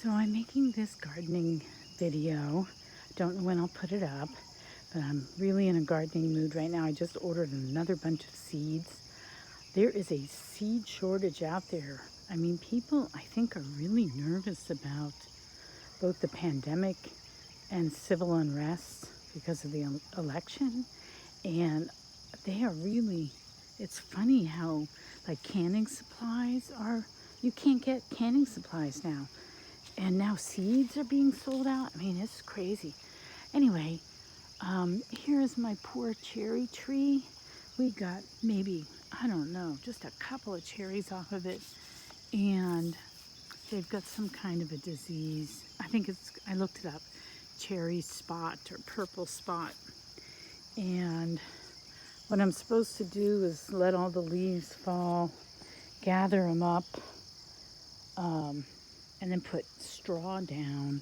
So I'm making this gardening video. Don't know when I'll put it up, but I'm really in a gardening mood right now. I just ordered another bunch of seeds. There is a seed shortage out there. I mean, people, I think, are really nervous about both the pandemic and civil unrest because of the election. And they are really, it's funny how, like, canning supplies are, you can't get canning supplies now. And now seeds are being sold out. I mean, it's crazy. Anyway, here's my poor cherry tree. We got maybe, I don't know, just a couple of cherries off of it. And they've got some kind of a disease. I think it's, I looked it up, cherry spot or purple spot. And what I'm supposed to do is let all the leaves fall, gather them up, and then put straw down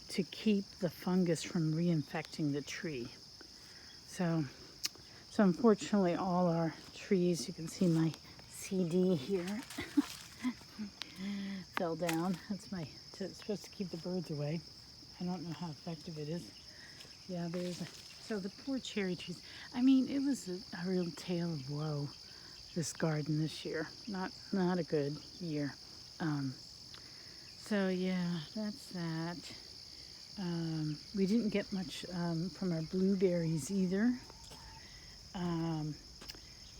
to keep the fungus from reinfecting the tree. So unfortunately all our trees, you can see my CD here, fell down. That's my, it's supposed to keep the birds away. I don't know how effective it is. Yeah, so the poor cherry trees. I mean, it was a real tale of woe, this garden this year. Not a good year. So yeah, that's that. We didn't get much from our blueberries either.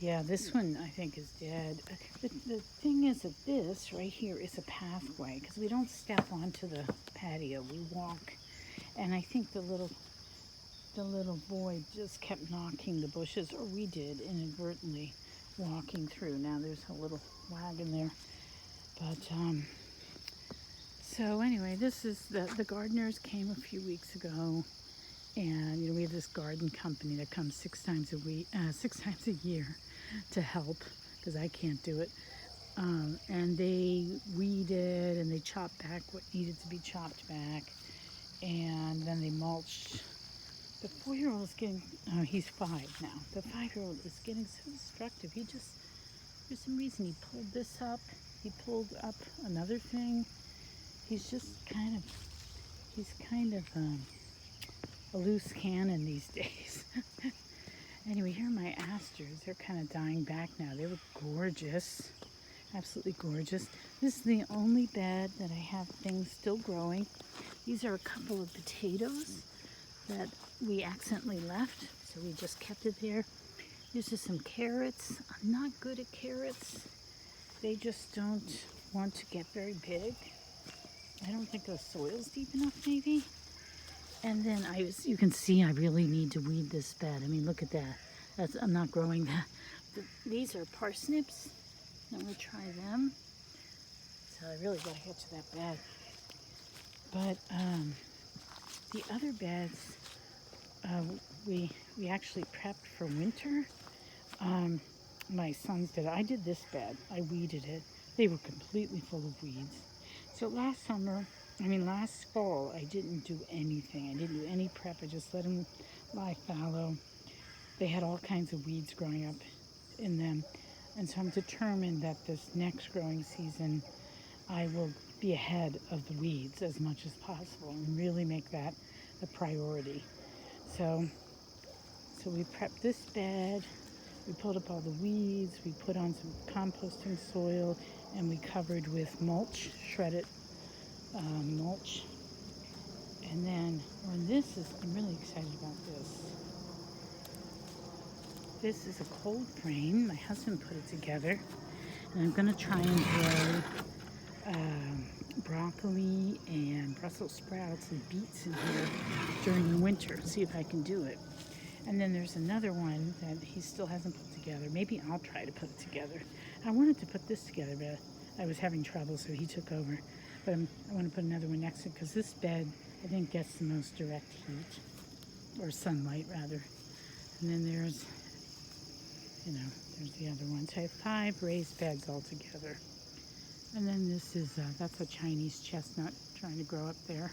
Yeah, this one I think is dead. The thing is that this right here is a pathway because we don't step onto the patio. We walk, and I think the little boy just kept knocking the bushes, or we did inadvertently walking through. Now there's a little wagon there, but so anyway, this is the gardeners came a few weeks ago, and we have this garden company that comes 6 times a year to help because I can't do it. And they weeded and they chopped back what needed to be chopped back, and then they mulched. The 4-year-old is getting, he's 5 now. The 5-year-old is getting so destructive. He just, for some reason, he pulled this up. He pulled up another thing. He's just kind of a loose cannon these days. Anyway, here are my asters. They're kind of dying back now. They were gorgeous, absolutely gorgeous. This is the only bed that I have things still growing. These are a couple of potatoes that we accidentally left, so we just kept it there. There's just some carrots. I'm not good at carrots. They just don't want to get very big. I don't think the soil's deep enough, maybe. And then you can see I really need to weed this bed. I mean, look at that. I'm not growing that. These are parsnips. I'm gonna try them. So I really gotta get to that bed. But the other beds, we actually prepped for winter. My sons did. I did this bed. I weeded it. They were completely full of weeds. So last fall, I didn't do anything. I didn't do any prep. I just let them lie fallow. They had all kinds of weeds growing up in them. And so I'm determined that this next growing season, I will be ahead of the weeds as much as possible and really make that a priority. So we prepped this bed. We pulled up all the weeds. We put on some composting soil, and we covered with mulch, shredded mulch. And then I'm really excited about this. This is a cold frame. My husband put it together. And I'm gonna try and grow broccoli and Brussels sprouts and beets in here during the winter. See if I can do it. And then there's another one that he still hasn't put together. Maybe I'll try to put it together. I wanted to put this together, but I was having trouble, so he took over. But I want to put another one next to it because this bed, I think, gets the most direct heat, or sunlight, rather. And then there's the other one. So I have 5 raised beds altogether. And then this is, that's a Chinese chestnut trying to grow up there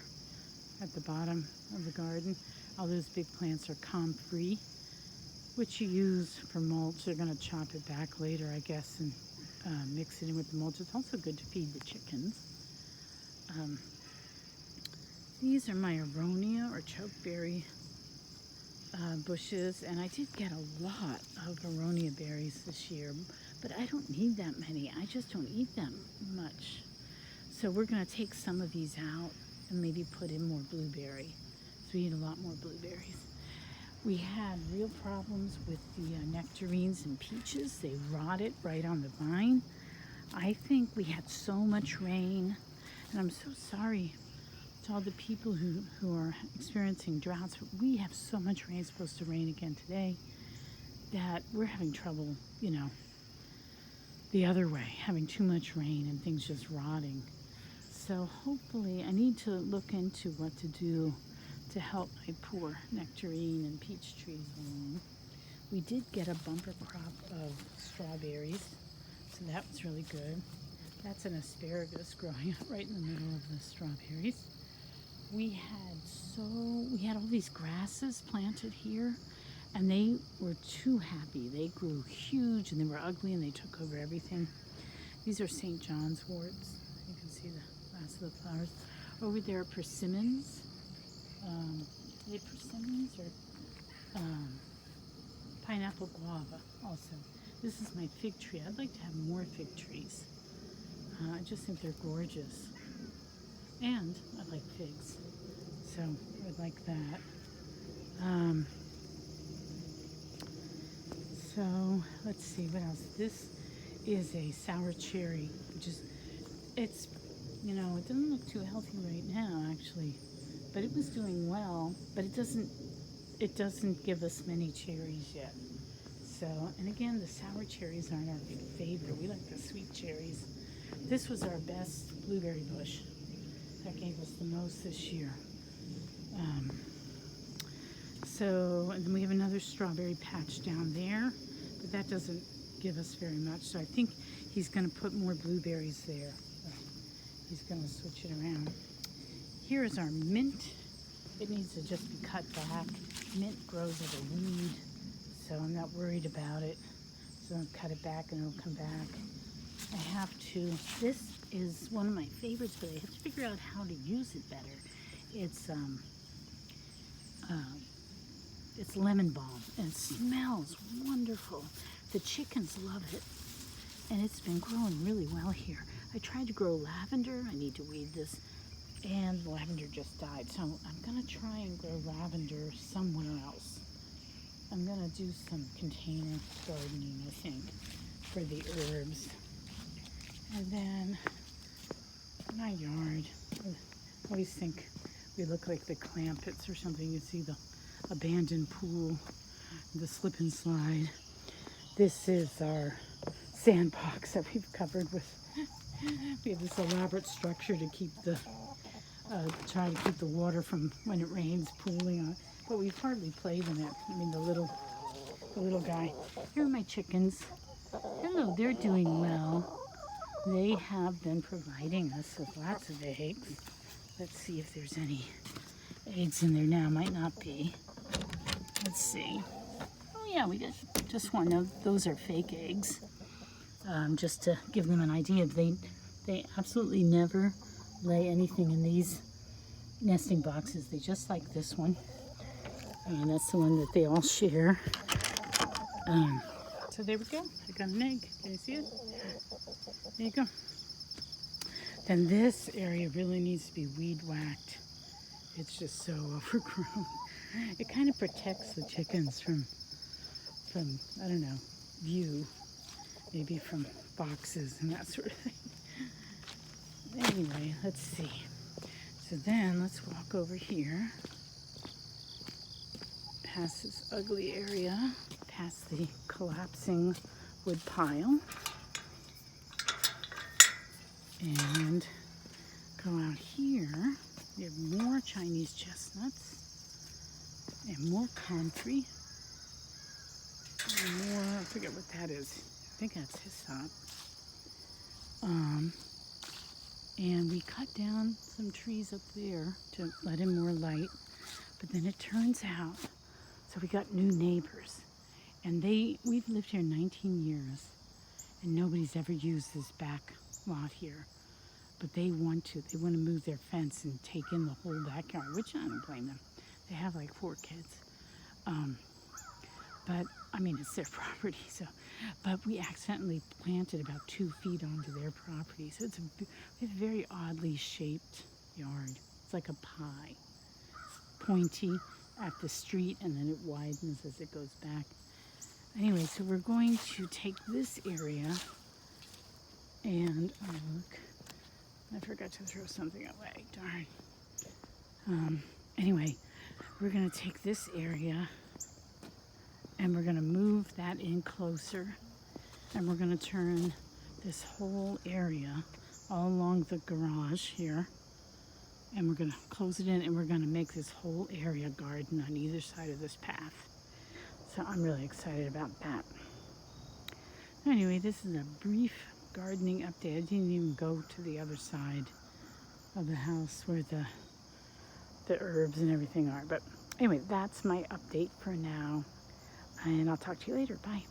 at the bottom of the garden. All those big plants are comb-free, which you use for mulch. They're going to chop it back later, I guess, and mix it in with the mulch. It's also good to feed the chickens. These are my aronia or chokeberry bushes, and I did get a lot of aronia berries this year, but I don't need that many. I just don't eat them much. So we're going to take some of these out and maybe put in more blueberry. So we eat a lot more blueberries. We had real problems with the nectarines and peaches. They rotted right on the vine. I think we had so much rain, and I'm so sorry to all the people who are experiencing droughts. We have so much rain. It's supposed to rain again today, that we're having trouble, you know, the other way, having too much rain and things just rotting. So hopefully I need to look into what to do to help my poor nectarine and peach trees along. We did get a bumper crop of strawberries, so that was really good. That's an asparagus growing up right in the middle of the strawberries. We had all these grasses planted here, and they were too happy. They grew huge and they were ugly and they took over everything. These are St. John's worts. You can see the last of the flowers. Over there are persimmons. Are they persimmons or pineapple guava also. This is my fig tree. I'd like to have more fig trees. I just think they're gorgeous. And I like figs, so I would like that. So let's see what else. This is a sour cherry, which is, it's, you know, it doesn't look too healthy right now actually, but it was doing well, but it doesn't give us many cherries yet. So, and again, the sour cherries aren't our big favorite. We like the sweet cherries. This was our best blueberry bush. That gave us the most this year. And then we have another strawberry patch down there, but that doesn't give us very much. So I think he's going to put more blueberries there. He's going to switch it around. Here is our mint. It needs to just be cut back. Mint grows as a weed, so I'm not worried about it. So I'll cut it back and it'll come back. I have to, this is one of my favorites, but I have to figure out how to use it better. It's lemon balm, and it smells wonderful. The chickens love it, and it's been growing really well here. I tried to grow lavender. I need to weed this, and the lavender just died. So I'm gonna try and grow lavender somewhere else. I'm gonna do some container gardening, I think, for the herbs. And then my yard, I always think we look like the Clampets or something. You see the abandoned pool, the slip and slide. This is our sandbox that we've covered with. We have this elaborate structure to keep try to keep the water from, when it rains, pooling on it. But we've hardly played in it. I mean, the little guy. Here are my chickens. Hello, they're doing well. They have been providing us with lots of eggs. Let's see if there's any eggs in there now. Might not be. Let's see. Oh yeah, we got just one. Now, those are fake eggs. Just to give them an idea, they absolutely never lay anything in these nesting boxes. They just like this one, and that's the one that they all share. So there we go. I got an egg. Can you see it? There you go. Then this area really needs to be weed whacked. It's just so overgrown. It kind of protects the chickens from I don't know, view, maybe from boxes and that sort of thing. Anyway, let's see. So then let's walk over here, past this ugly area, past the collapsing wood pile, and go out here. We have more Chinese chestnuts and more comfrey and more, I forget what that is. I think that's hyssop. And we cut down some trees up there to let in more light. But then it turns out, so we got new neighbors. And we've lived here 19 years, and nobody's ever used this back lot here. but they want to move their fence and take in the whole backyard, which I don't blame them. They have like 4 kids. But I mean, it's their property. So, but we accidentally planted about 2 feet onto their property. So it's a very oddly shaped yard. It's like a pie. It's pointy at the street, and then it widens as it goes back. Anyway, so we're going to take this area and, oh look, I forgot to throw something away, darn. Anyway, we're gonna take this area and we're gonna move that in closer, and we're gonna turn this whole area all along the garage here, and we're gonna close it in, and we're gonna make this whole area garden on either side of this path. So I'm really excited about that. Anyway, this is a brief gardening update. I didn't even go to the other side of the house where the herbs and everything are. But anyway, that's my update for now. And I'll talk to you later. Bye.